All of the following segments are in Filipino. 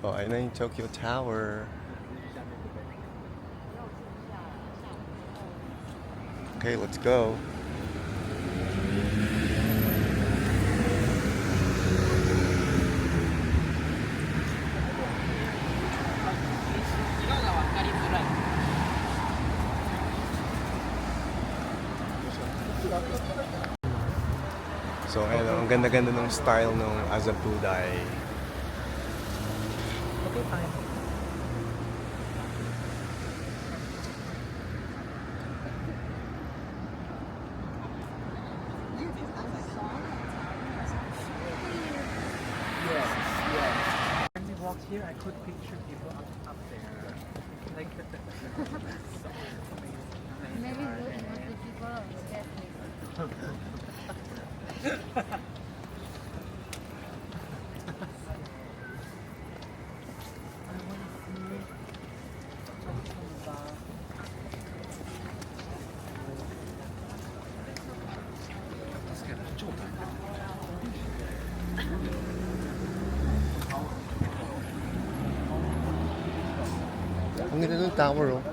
Oh, ayun na yung Tokyo Tower. Okay, let's go. So, ayun, ang ganda-ganda ng style ng Azabudai. Okay, fine. Yes, yes. When we walked here, I could picture people up there. Like, so amazing. Maybe most of the people are scared. Ang ganda ng tower, oh.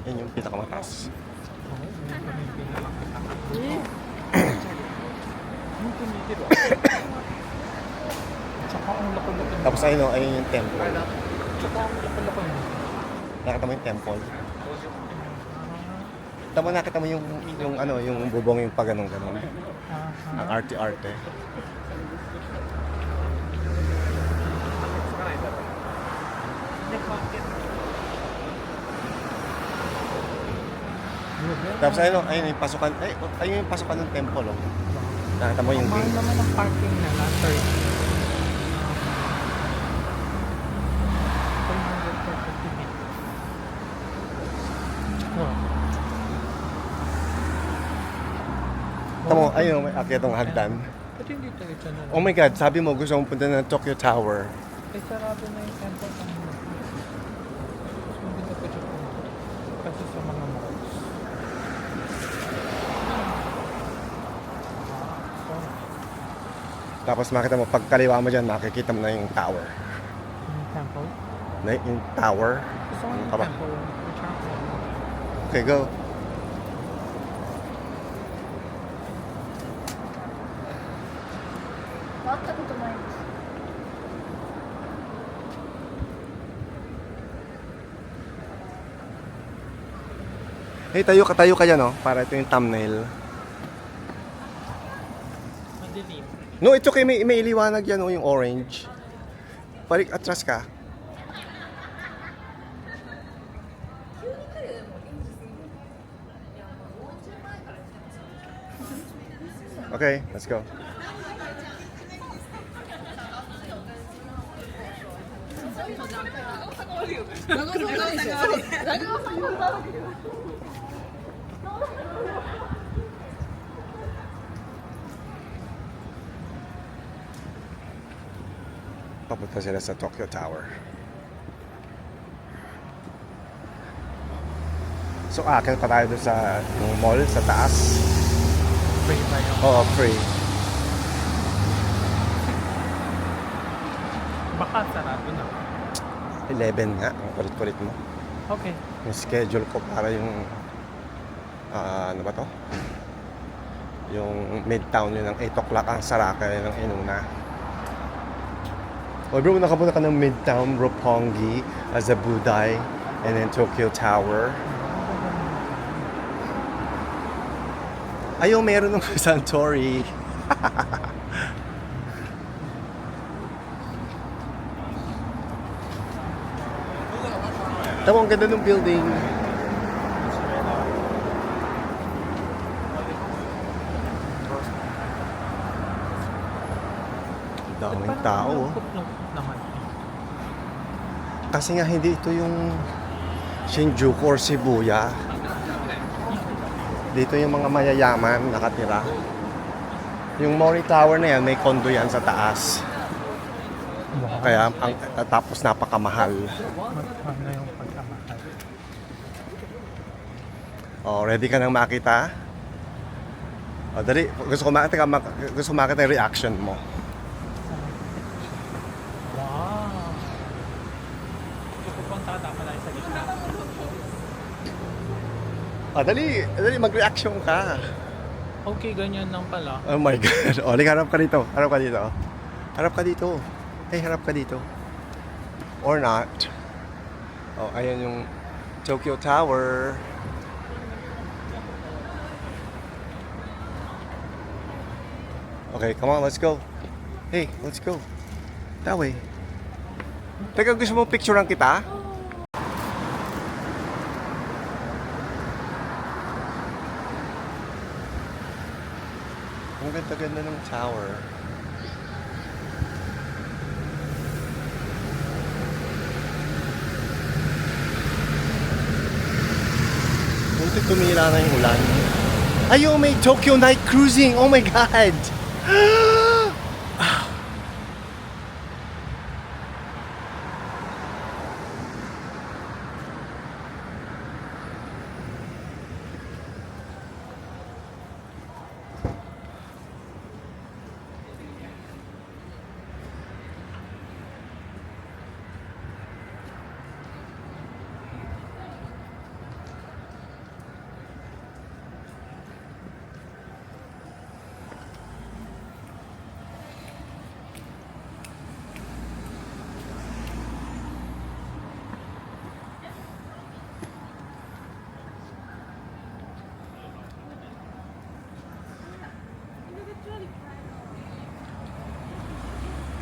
Yan yung pinakamataas. Tapos ayun, oh, ayun yung temple. Nakita mo yung temple? Nakita mo yung ano, yung bubong yung pag-ganong-ganon. Ang arte-arte. Tapos ayun yung pasukan, ayun yung pasukan ng temple, oh. Nakita mo yung mahal gate. naman ang parking na lang, 30. 300 per 50 minutes. Wow. Nakita mo, ayun, may akyatong hagdan. Ba't hindi tayo dyan na lang? Oh my God, sabi mo gusto mong punta ng Tokyo Tower. Ay, sarado na yung temple kanina. So, hindi na pa dyan pumunta. Kasi sa mga malls. Tapos makita mo, pag kaliwa mo dyan, makikita mo na yung tower. Yung temple? Yung tower. Gusto ko yung Kaba. temple. Yung chapel. Okay, go. Welcome to my Hey, tayo ka dyan, oh. Para ito yung thumbnail. Madilim. No, it's okay. May iliwanag yan, oh, yung orange. Balik, atras ka. Okay, let's go. Papunta sila sa Tokyo Tower. So, akin pa tayo doon sa yung mall sa taas. Free ba yun? Oo, free. Baka sarado na. 11 nga, ang kulit-kulit mo. Okay. Yung schedule ko para yung ano ba to? Yung midtown yun ng 8 o'clock ang saraka yun ng inuna. Oh bro, nakapunta ka ng midtown, Roppongi, Azabudai, and then Tokyo Tower. Ayaw, meron ng Santori. Tama, ang ganda ng building. Daming tao. Lungkot naman. Kasi nga hindi ito yung Shinjuku or Shibuya. Dito yung mga mayayaman nakatira. Yung Mori Tower na yan, may condo yan sa taas. Wow. Kaya tapos napakamahal. Magkano na yung pagkamahal. Oh, ready ka nang makita? Oh, dali. Gusto ko makita yung reaction mo. Dali, dali, mag-reaction ka. Okay, ganyan lang pala. Oh my God. O, harap ka dito. Harap ka dito. Harap ka dito. Hey, harap ka dito. Or not. Oh, ayan yung Tokyo Tower. Okay, come on, let's go. Hey, let's go. That way. Teka, gusto mo picturean kita? Ang ganda-ganda ng tower. Muntik tumira na yung ulan. Ayaw, may Tokyo night cruising! Oh my God!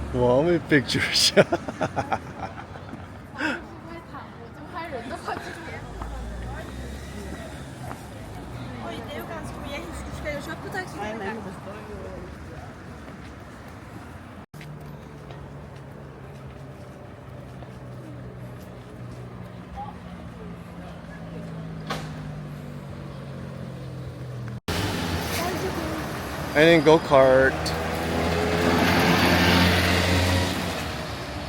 Wow, may picture siya. 不会躺，我就拍人的话就别。Oi, eu caso com minha risca, eu já puta aqui. Ayun yung go-kart.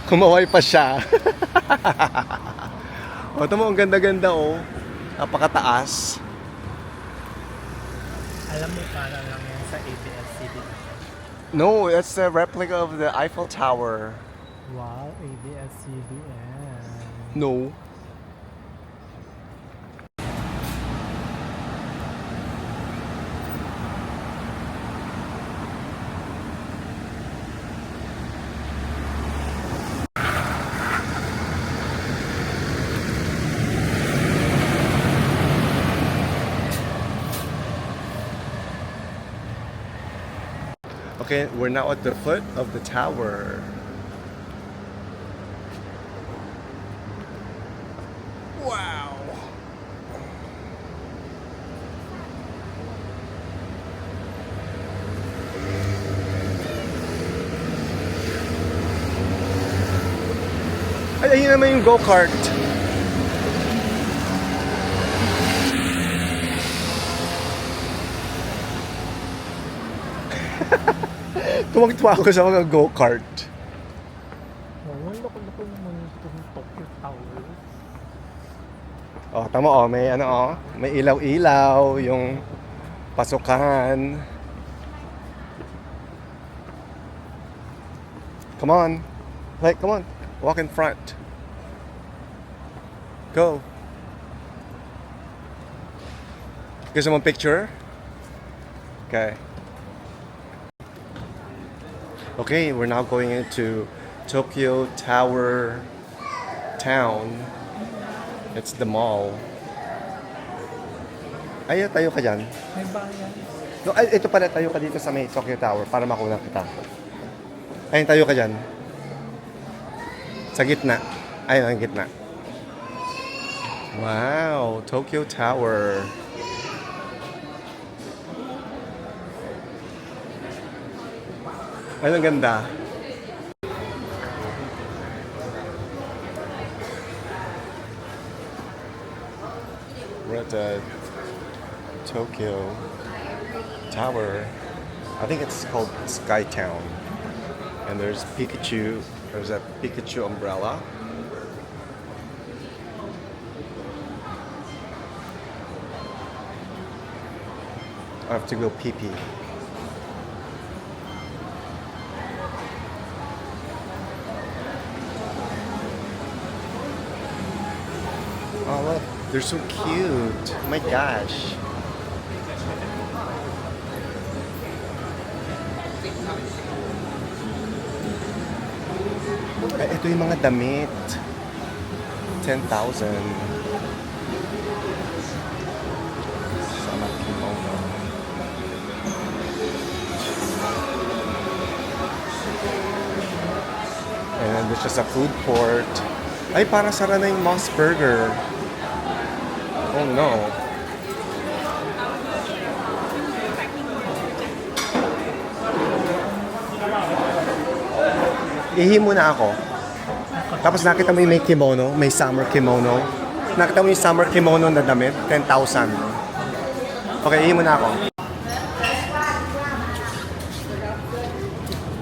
Kumaway pa siya. O, tamo, ang ganda-ganda oh. Napakataas. Alam mo, para lang yan sa ABS-CBN. No, it's a replica of the Eiffel Tower. Wow, ABS-CBN. No. Okay, we're now at the foot of the tower. Wow. Ay, ayun naman yung go-kart. Tuwang-tuwa ako sa mga go-kart. Oh, ang laki-laki naman itong Tokyo Tower. Oh, tama oh, may ano oh, may ilaw-ilaw yung pasukan. Come on. Like, come on. Walk in front. Go. Gusto mo picture? Okay. Okay, we're now going into Tokyo Tower Town. It's the mall. Ay, tayo ka dyan. May bayan. No, ay, ito pala, tayo ka dito sa may Tokyo Tower para makuha kita. Ayun, tayo ka dyan. Sa gitna. Ayun, ang gitna. Wow, Tokyo Tower. Ay, ang ganda. We're at the Tokyo Tower. I think it's called Sky Town. And there's Pikachu. There's a Pikachu umbrella. I have to go pee-pee. Oh, look. They're so cute. Oh my gosh. Ay, ito yung mga damit. 10,000. Sama kimono. And then there's just a food court. Ay, parang sara na yung Moss Burger. Oh no. Ihi muna ako. Tapos nakita mo yung may kimono, may summer kimono. Nakita mo yung summer kimono na damit, 10,000. Okay, ihi muna ako.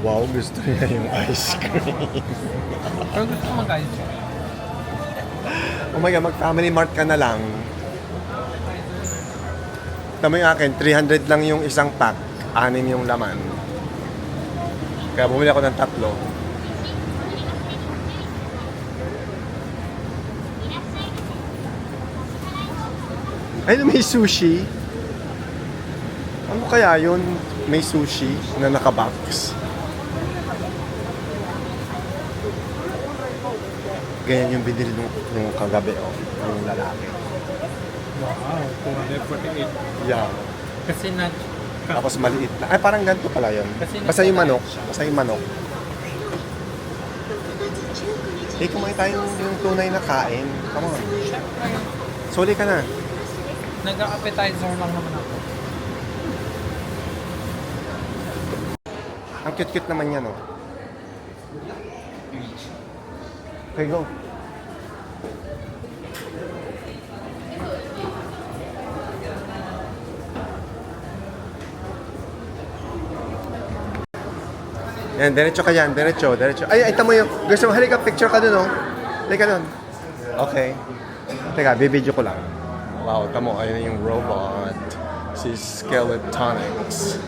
Wow, gusto niya yung ice cream. Pero gusto ko mag-ice cream. Oh my God, mag-family mart ka na lang. Tama yung akin, 300 lang yung isang pack, 6 yung laman. Kaya bumili ako ng 3. Ay, may sushi. Ano kaya yun? May sushi na nakabox. Ganyan yung binili nung kagabi, oh. Yung lalaki. Wow, 248. Yeah. Kasi Tapos maliit na. Ay, parang ganito pala yun. Kasi Basta yung manok. Basta yung manok. Eh, kumain tayo yung tunay na kain. Come on. Soli ka na. nag-appetizer lang naman ako. Ang cute-cute naman yan, oh. Okay, go. Yan, diretso ka yan. Diretso. Ay, ito mo yung... Gusto mo, halika, picture ka dun, oh. Halika dun. Okay. Teka, bibidyo ko lang. Wow, tamo. Ayun yung robot. Si Skeletonics.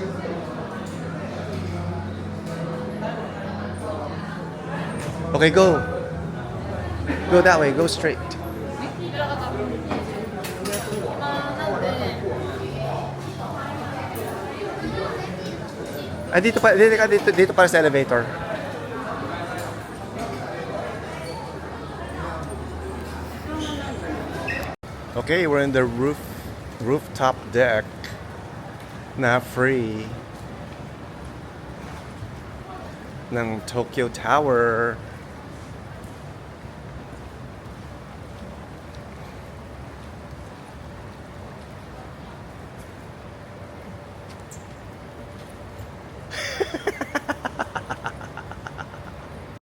Okay, go. Go that way. Go straight. Ah, dito para sa elevator. Okay, we're in the rooftop deck na free ng Tokyo Tower.